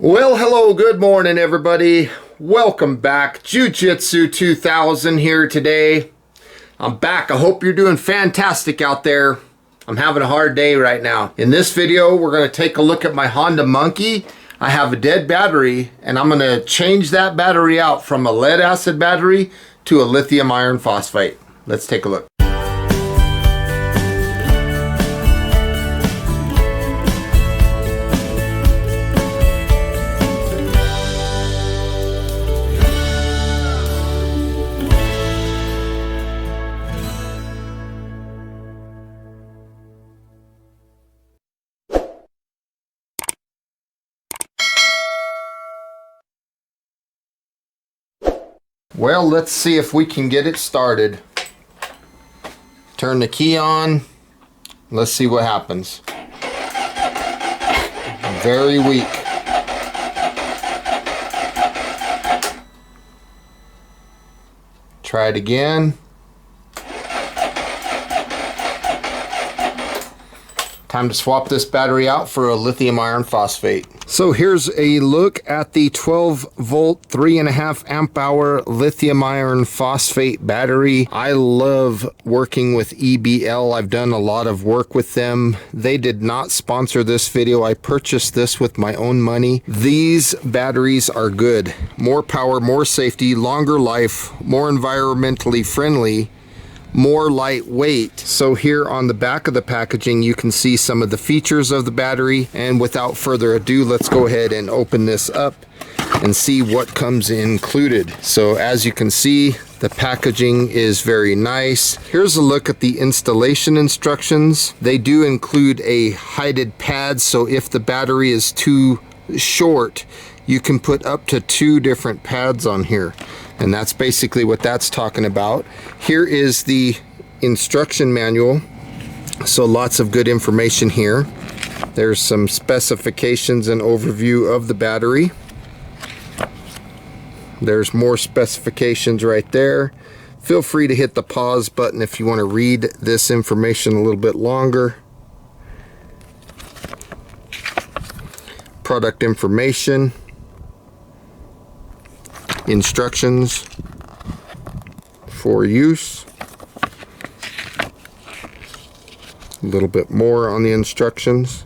Well, hello, good morning, everybody. Welcome back. Jiu-Jitsu 2000 here today. I'm back. I hope you're doing fantastic out there. I'm having a hard day right now. In this video, we're going to take a look at my Honda Monkey. I have a dead battery, and I'm going to change that battery out from a lead acid battery to a lithium iron phosphate. Let's take a look. Well, let's see if we can get it started. Turn the key on. Let's see what happens. Very weak. Try it again. Time to swap this battery out for a lithium iron phosphate. So here's a look at the 12 volt 3.5 amp hour lithium iron phosphate battery. I love working with EBL. I've done a lot of work with them. They did not sponsor this video. I purchased this with my own money. These batteries are good. More power, more safety, longer life, more environmentally friendly, more lightweight. So here on the back of the packaging you can see some of the features of the battery, and without further ado, let's go ahead and open this up and see what comes included. So as you can see, the packaging is very nice. Here's a look at the installation instructions. They do include a heighted pad, so if the battery is too short, you can put up to 2 different pads on here. And that's basically what that's talking about. Here is the instruction manual. So lots of good information here. There's some specifications and overview of the battery. There's more specifications right there. Feel free to hit the pause button if you want to read this information a little bit longer. Product information. Instructions for use. A little bit more on the instructions.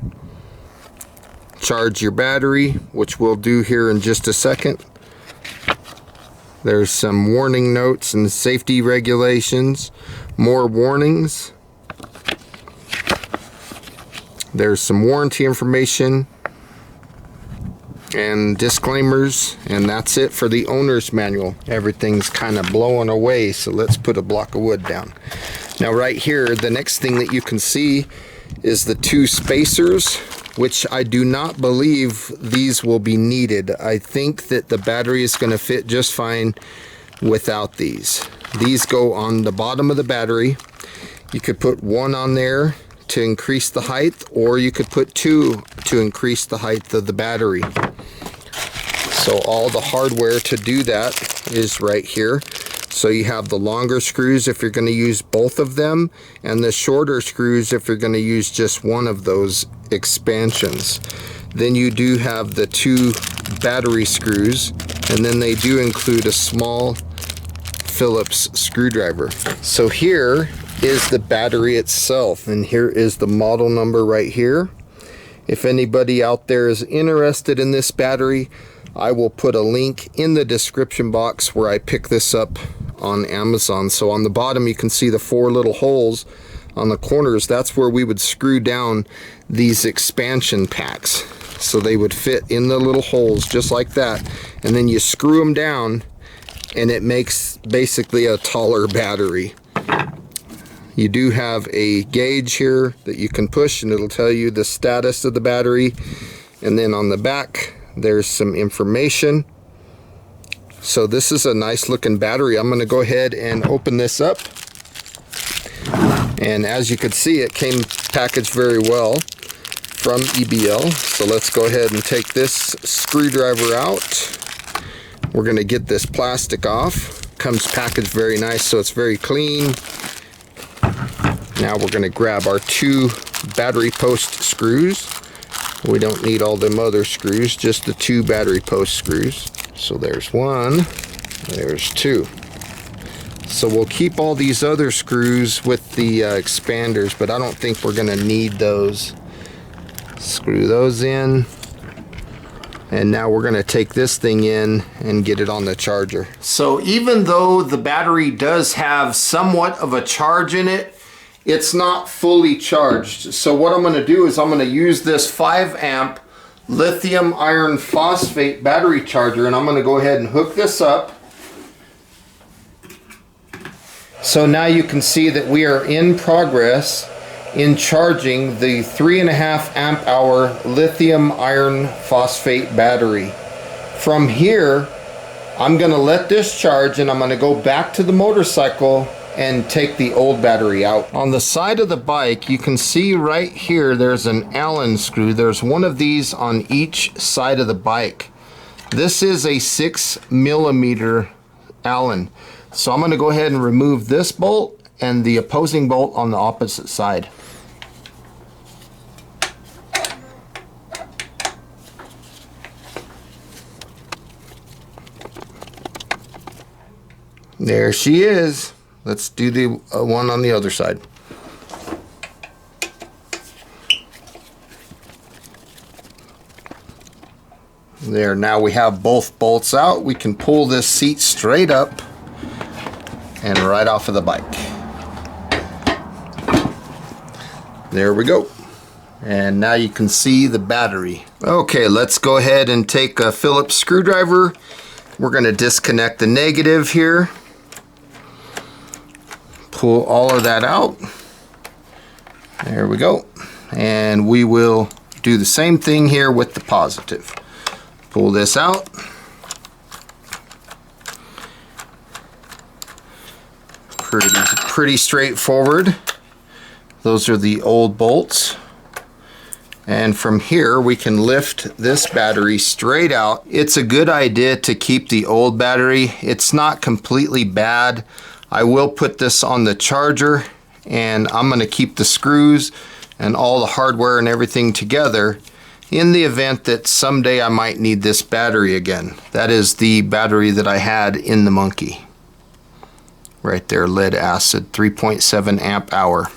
Charge your battery, which we'll do here in just a second. There's some warning notes and safety regulations. More warnings. There's some warranty information and disclaimers, and that's it for the owner's manual. Everything's kind of blowing away, so let's put a block of wood down. Now right here, the next thing that you can see is the 2 spacers, which I do not believe these will be needed. I think that the battery is going to fit just fine without these. These go on the bottom of the battery. You could put 1 on there to increase the height, or you could put 2 to increase the height of the battery. So all the hardware to do that is right here. So you have the longer screws if you're going to use both of them, and the shorter screws if you're going to use just one of those expansions. Then you do have the 2 battery screws, and then they do include a small Phillips screwdriver. So here is the battery itself, and here is the model number right here. If anybody out there is interested in this battery, I will put a link in the description box where I pick this up on Amazon. So on the bottom you can see the 4 little holes on the corners. That's where we would screw down these expansion packs. So they would fit in the little holes just like that, and then you screw them down and it makes basically a taller battery. You do have a gauge here that you can push, and it'll tell you the status of the battery. And then on the back there's some information. So this is a nice looking battery. I'm going to go ahead and open this up, and as you can see, it came packaged very well from EBL. So let's go ahead and take this screwdriver out. We're going to get this plastic off. Comes packaged very nice, so it's very clean. Now we're going to grab our 2 battery post screws. We don't need all them other screws, just the 2 battery post screws. So there's 1, there's 2. So we'll keep all these other screws with the expanders, but I don't think we're gonna need those. Screw those in. And now we're gonna take this thing in and get it on the charger. So even though the battery does have somewhat of a charge in it, it's not fully charged. So what I'm gonna do is I'm gonna use this 5 amp lithium iron phosphate battery charger, and I'm gonna go ahead and hook this up. So now you can see that we are in progress in charging the 3.5 amp hour lithium iron phosphate battery. From here, I'm gonna let this charge and I'm gonna go back to the motorcycle and take the old battery out. On the side of the bike, you can see right here, there's an Allen screw. There's one of these on each side of the bike. This is a 6mm Allen. So I'm gonna go ahead and remove this bolt and the opposing bolt on the opposite side. There she is. Let's do the one on the other side. There, now we have both bolts out. We can pull this seat straight up and right off of the bike. There we go. And now you can see the battery. Okay, let's go ahead and take a Phillips screwdriver. We're going to disconnect the negative here. Pull all of that out. There we go. And we will do the same thing here with the positive. Pull this out. Pretty straightforward. Those are the old bolts. And from here we can lift this battery straight out. It's a good idea to keep the old battery. It's not completely bad. I will put this on the charger, and I'm going to keep the screws and all the hardware and everything together in the event that someday I might need this battery again. That is the battery that I had in the Monkey. Right there, lead acid, 3.7 amp hour.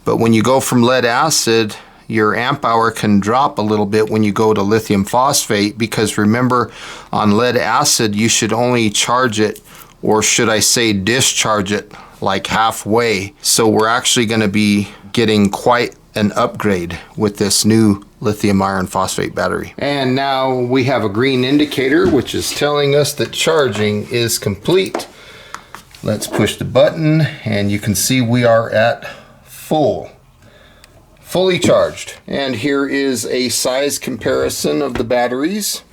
But when you go from lead acid, your amp hour can drop a little bit when you go to lithium phosphate, because remember, on lead acid you should only charge it, or should I say discharge it, like halfway. So we're actually going to be getting quite an upgrade with this new lithium iron phosphate battery. And now we have a green indicator which is telling us that charging is complete. Let's push the button and you can see we are at fully charged. And here is a size comparison of the batteries.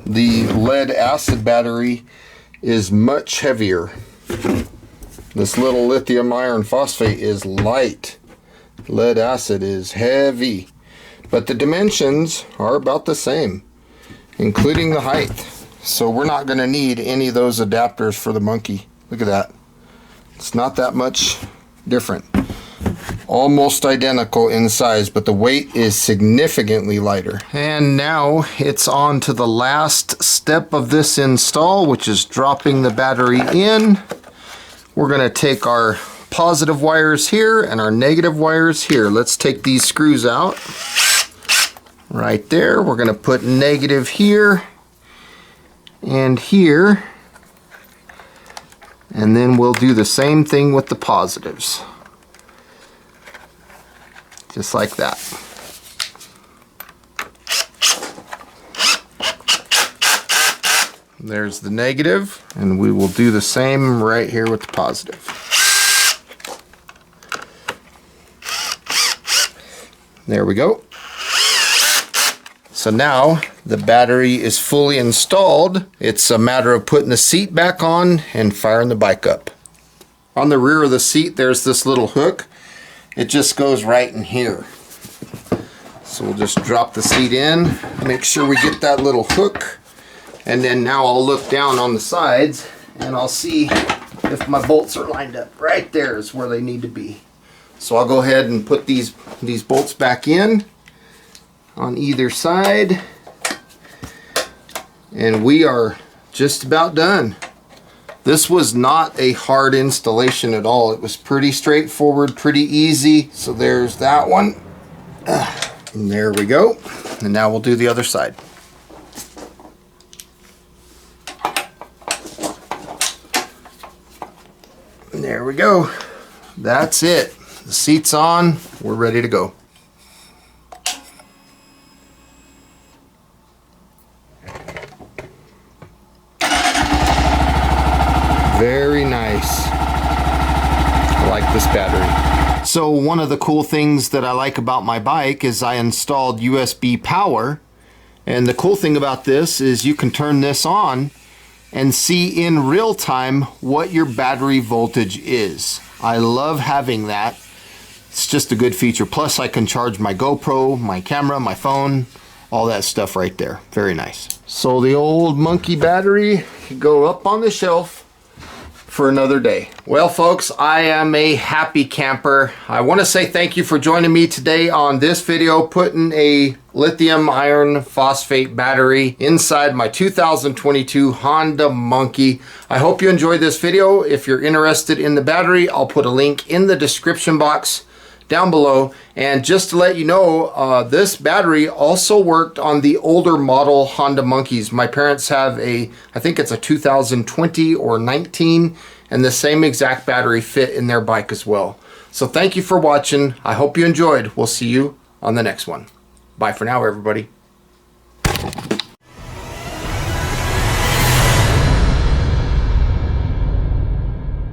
The lead acid battery is much heavier. This little lithium iron phosphate is light. Lead acid is heavy. But the dimensions are about the same, including the height. So we're not going to need any of those adapters for the Monkey. Look at that. It's not that much different. Almost identical in size, but the weight is significantly lighter. And now it's on to the last step of this install, which is dropping the battery in. We're going to take our positive wires here and our negative wires here. Let's take these screws out. Right there. We're going to put negative here and here. And then we'll do the same thing with the positives. Just like that. There's the negative, and we will do the same right here with the positive. There we go. So now the battery is fully installed. It's a matter of putting the seat back on and firing the bike up. On the rear of the seat, there's this little hook. It just goes right in here. So we'll just drop the seat in, make sure we get that little hook, and then now I'll look down on the sides and I'll see if my bolts are lined up. Right there is where they need to be. So I'll go ahead and put these bolts back in on either side, and we are just about done. This was not a hard installation at all. It was pretty straightforward, pretty easy. So there's that one. And there we go. And now we'll do the other side. And there we go. That's it. The seat's on. We're ready to go. Very nice. I like this battery. So one of the cool things that I like about my bike is I installed USB power. And the cool thing about this is you can turn this on and see in real time what your battery voltage is. I love having that. It's just a good feature. Plus I can charge my GoPro, my camera, my phone, all that stuff right there. Very nice. So the old monkey battery can go up on the shelf for another day. Well folks, I am a happy camper. I want to say thank you for joining me today on this video, putting a lithium iron phosphate battery inside my 2022 Honda Monkey. I hope you enjoyed this video. If you're interested in the battery, I'll put a link in the description box down below. And just to let you know, this battery also worked on the older model Honda Monkeys. My parents have I think it's a 2020 or 19, and the same exact battery fit in their bike as well. So thank you for watching. I hope you enjoyed. We'll see you on the next one. Bye for now, everybody.